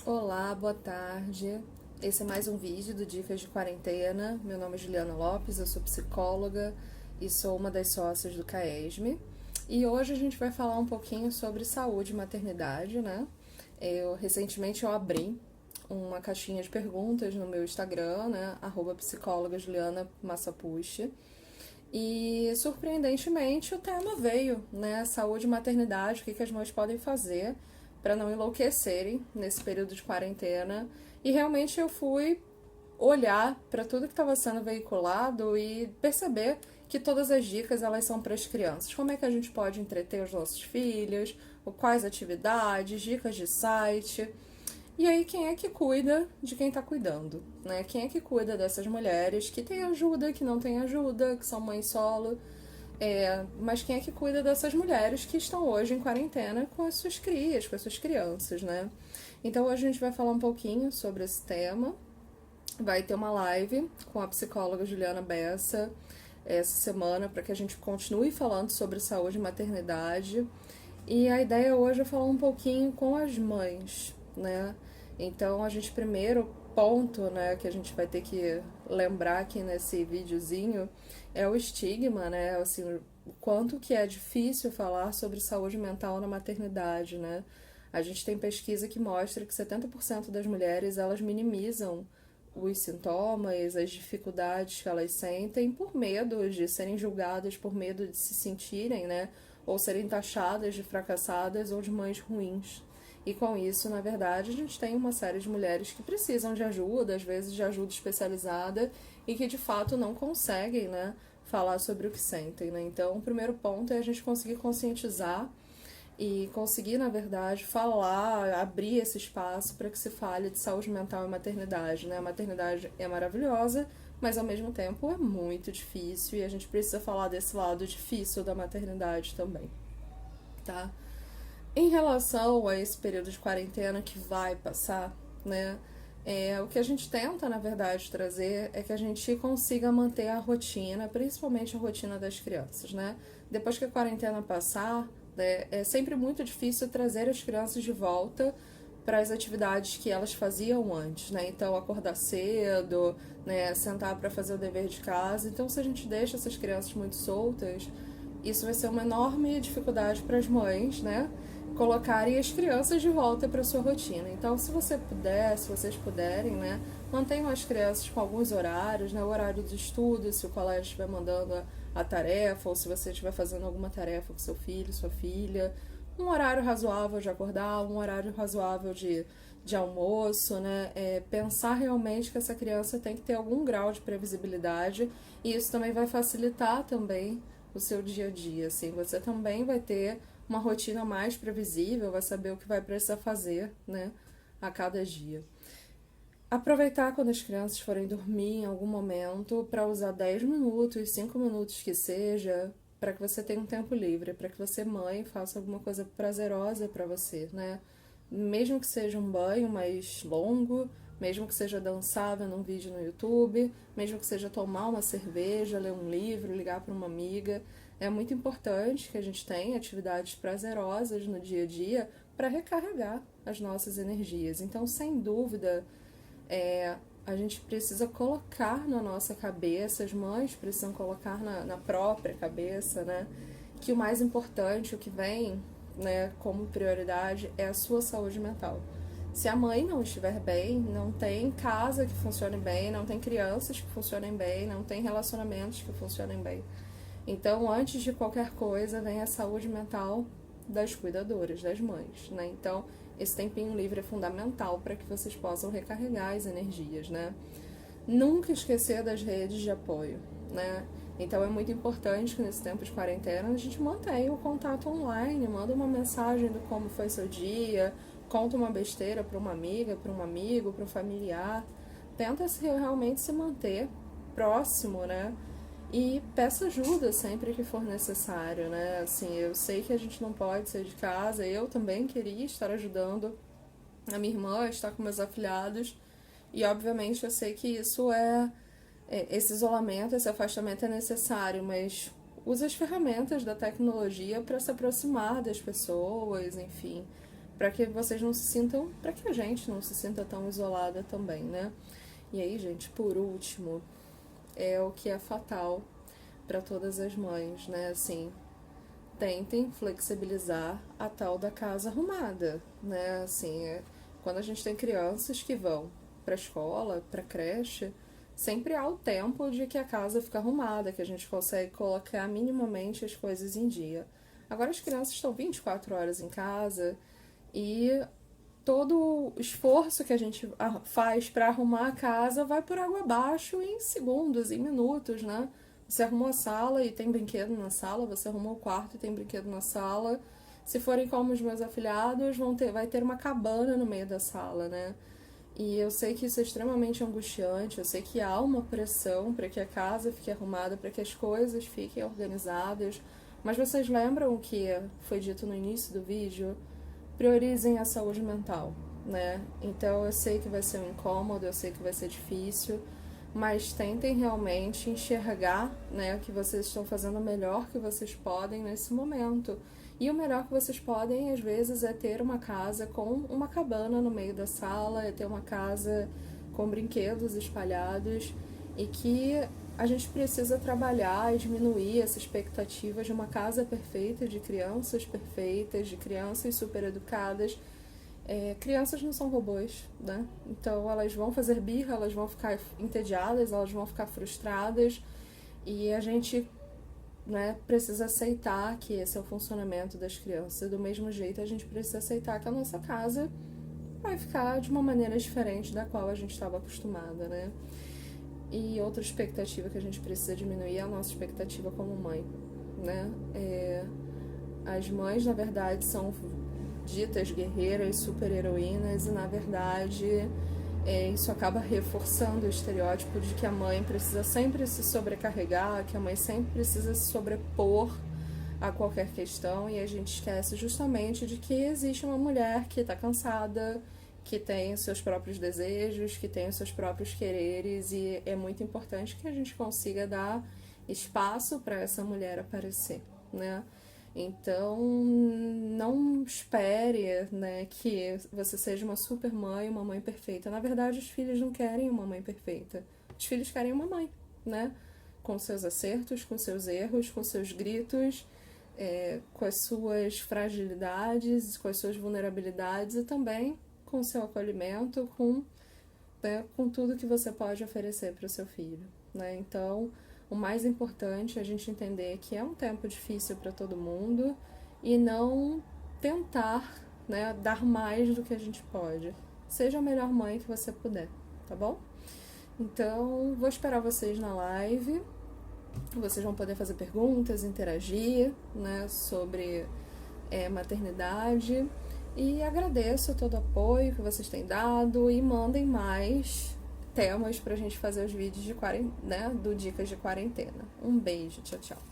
Olá, boa tarde. Esse é mais um vídeo do Dicas de Quarentena. Meu nome é Juliana Lopes, eu sou psicóloga e sou uma das sócias do CAESME. E hoje a gente vai falar um pouquinho sobre saúde e maternidade, né? Recentemente eu abri uma caixinha de perguntas no meu Instagram, né? @psicóloga Juliana Massapucci. E surpreendentemente o tema veio, né? Saúde e maternidade, o que as mães podem fazer para não enlouquecerem nesse período de quarentena. E realmente eu fui olhar para tudo que estava sendo veiculado e perceber que todas as dicas elas são para as crianças. Como é que a gente pode entreter os nossos filhos, quais atividades, dicas de site. E aí, quem é que cuida de quem tá cuidando, né? Quem é que cuida dessas mulheres que tem ajuda, que não tem ajuda, que são mães solo, mas quem é que cuida dessas mulheres que estão hoje em quarentena com as suas crias, com as suas crianças, né? Então hoje a gente vai falar um pouquinho sobre esse tema. Vai ter uma live com a psicóloga Juliana Bessa essa semana para que a gente continue falando sobre saúde e maternidade. E a ideia hoje é falar um pouquinho com as mães, né? Então a gente primeiro ponto, né, que a gente vai ter que lembrar aqui nesse videozinho é o estigma, né? Assim, o quanto que é difícil falar sobre saúde mental na maternidade, né? A gente tem pesquisa que mostra que 70% das mulheres elas minimizam os sintomas, as dificuldades que elas sentem por medo de serem julgadas, por medo de se sentirem, né, ou serem taxadas de fracassadas ou de mães ruins. E com isso, na verdade, a gente tem uma série de mulheres que precisam de ajuda, às vezes de ajuda especializada, e que de fato não conseguem, né, falar sobre o que sentem, né? Então, o primeiro ponto é a gente conseguir conscientizar e conseguir, na verdade, falar, abrir esse espaço para que se fale de saúde mental e maternidade, né? A maternidade é maravilhosa, mas ao mesmo tempo é muito difícil e a gente precisa falar desse lado difícil da maternidade também, tá? Em relação a esse período de quarentena que vai passar, né? O que a gente tenta, na verdade, trazer é que a gente consiga manter a rotina, principalmente a rotina das crianças, né? Depois que a quarentena passar, né, é sempre muito difícil trazer as crianças de volta para as atividades que elas faziam antes, né? Então, acordar cedo, né? Sentar para fazer o dever de casa. Então, se a gente deixa essas crianças muito soltas, isso vai ser uma enorme dificuldade para as mães, né? Colocarem as crianças de volta para sua rotina. Então, se você puder, se vocês puderem, né, mantenham as crianças com alguns horários, né, o horário de estudo, se o colégio estiver mandando a tarefa, ou se você estiver fazendo alguma tarefa com seu filho, sua filha, um horário razoável de acordar, um horário razoável de almoço, né, pensar realmente que essa criança tem que ter algum grau de previsibilidade, e isso também vai facilitar também o seu dia a dia, assim, você também vai ter uma rotina mais previsível, vai saber o que vai precisar fazer, né, a cada dia. Aproveitar quando as crianças forem dormir em algum momento para usar 10 minutos, 5 minutos que seja, para que você tenha um tempo livre, para que você, mãe, faça alguma coisa prazerosa para você, né? Mesmo que seja um banho mais longo, mesmo que seja dançar vendo um vídeo no YouTube, mesmo que seja tomar uma cerveja, ler um livro, ligar para uma amiga. É muito importante que a gente tenha atividades prazerosas no dia a dia para recarregar as nossas energias. Então, sem dúvida, a gente precisa colocar na nossa cabeça, as mães precisam colocar na própria cabeça, né, que o mais importante, o que vem, né, como prioridade é a sua saúde mental. Se a mãe não estiver bem, não tem casa que funcione bem, não tem crianças que funcionem bem, não tem relacionamentos que funcionem bem. Então, antes de qualquer coisa, vem a saúde mental das cuidadoras, das mães, né? Então, esse tempinho livre é fundamental para que vocês possam recarregar as energias, né? Nunca esquecer das redes de apoio, né? Então é muito importante que nesse tempo de quarentena a gente mantenha o contato online, manda uma mensagem do como foi seu dia, conta uma besteira para uma amiga, para um amigo, para um familiar. Tenta realmente se manter próximo, né? E peça ajuda sempre que for necessário, né? Assim, eu sei que a gente não pode sair de casa, eu também queria estar ajudando a minha irmã, estar com meus afilhados, e obviamente eu sei que esse isolamento, esse afastamento é necessário, mas use as ferramentas da tecnologia para se aproximar das pessoas, enfim, para que vocês não se sintam, para que a gente não se sinta tão isolada também, né? E aí, gente, por último, é o que é fatal para todas as mães, né? Assim, tentem flexibilizar a tal da casa arrumada, né? Assim, quando a gente tem crianças que vão para a escola, para creche, sempre há o tempo de que a casa fica arrumada, que a gente consegue colocar minimamente as coisas em dia. Agora as crianças estão 24 horas em casa e todo o esforço que a gente faz para arrumar a casa vai por água abaixo em segundos, em minutos, né? Você arrumou a sala e tem brinquedo na sala, você arrumou o quarto e tem brinquedo na sala. Se forem como os meus afilhados, vai ter uma cabana no meio da sala, né? E eu sei que isso é extremamente angustiante, eu sei que há uma pressão para que a casa fique arrumada, para que as coisas fiquem organizadas. Mas vocês lembram o que foi dito no início do vídeo? Priorizem a saúde mental, né? Então eu sei que vai ser um incômodo, eu sei que vai ser difícil, mas tentem realmente enxergar, né, que vocês estão fazendo o melhor que vocês podem nesse momento. E o melhor que vocês podem, às vezes, é ter uma casa com uma cabana no meio da sala, é ter uma casa com brinquedos espalhados, e que a gente precisa trabalhar e diminuir essa expectativa de uma casa perfeita, de crianças perfeitas, de crianças super educadas. Crianças não são robôs, né? Então elas vão fazer birra, elas vão ficar entediadas, elas vão ficar frustradas, e a gente, né, precisa aceitar que esse é o funcionamento das crianças. Do mesmo jeito, a gente precisa aceitar que a nossa casa vai ficar de uma maneira diferente da qual a gente estava acostumada, né? E outra expectativa que a gente precisa diminuir é a nossa expectativa como mãe, né? As mães, na verdade, são ditas guerreiras, super-heroínas, e, na verdade, isso acaba reforçando o estereótipo de que a mãe precisa sempre se sobrecarregar, que a mãe sempre precisa se sobrepor a qualquer questão, e a gente esquece justamente de que existe uma mulher que está cansada, que tem os seus próprios desejos, que tem os seus próprios quereres, e é muito importante que a gente consiga dar espaço para essa mulher aparecer, né? Então, não espere, né, que você seja uma super mãe, uma mãe perfeita. Na verdade, os filhos não querem uma mãe perfeita. Os filhos querem uma mãe, né? Com seus acertos, com seus erros, com seus gritos, com as suas fragilidades, com as suas vulnerabilidades, e também com o seu acolhimento, com tudo que você pode oferecer para o seu filho, né? Então, o mais importante é a gente entender que é um tempo difícil para todo mundo e não tentar, né, dar mais do que a gente pode. Seja a melhor mãe que você puder, tá bom? Então, vou esperar vocês na live. Vocês vão poder fazer perguntas, interagir, né, sobre maternidade. E agradeço todo o apoio que vocês têm dado, e mandem mais temas pra gente fazer os vídeos de do Dicas de Quarentena. Um beijo, tchau, tchau.